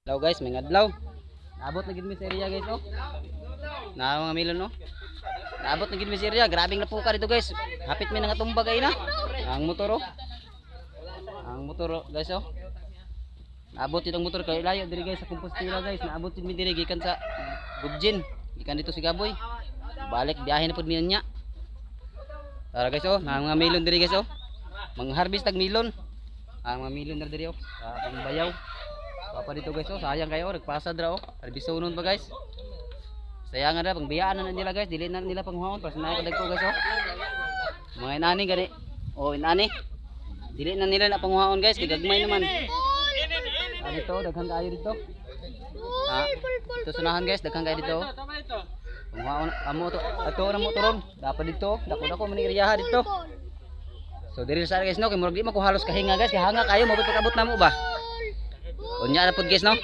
Hello guys, may adlaw. Naabot na gid mi sa area guys, oh. Na mga milon, no. Naabot na gid mi sa area, grabing na po ka dito guys. Hapit mi nga tumba kay na. Ang motor, oh. Ang motor, oh, guys, oh. Naabot itong motor kay layo diri guys sa Compostela guys. Naabot mi diri gikan sa Gubjin, gikan dito si Gaboy. Balik biyahe na pud mi nya. Tara guys, oh, mga milon diri guys, oh. Mang-harvest tag milon. Ang mga milon na diri, oh. Sa Bayaw. Papa dito guys, oh, sayang kayo, nagpasad ra, oh. Harbisonon pa guys. Sayang na pangbiyaan na nila guys, dili na nila panghuon para sa naay ko guys, oh. Mga inani gani. Oh, inani. Dili na nila na panghuon guys, gagmay naman. Dito, daghan kayo dito. Ha? Ito sunahan guys, daghan kayo dito. Panghuon amo to, ato na mo turon. Dapat dito, dako-dako man iriyaha dito. So diri sa guys no, kay murag di man ko halos kahinga guys, kay hanga kayo mabot pag-abot namo ba. Unya na pud guys no.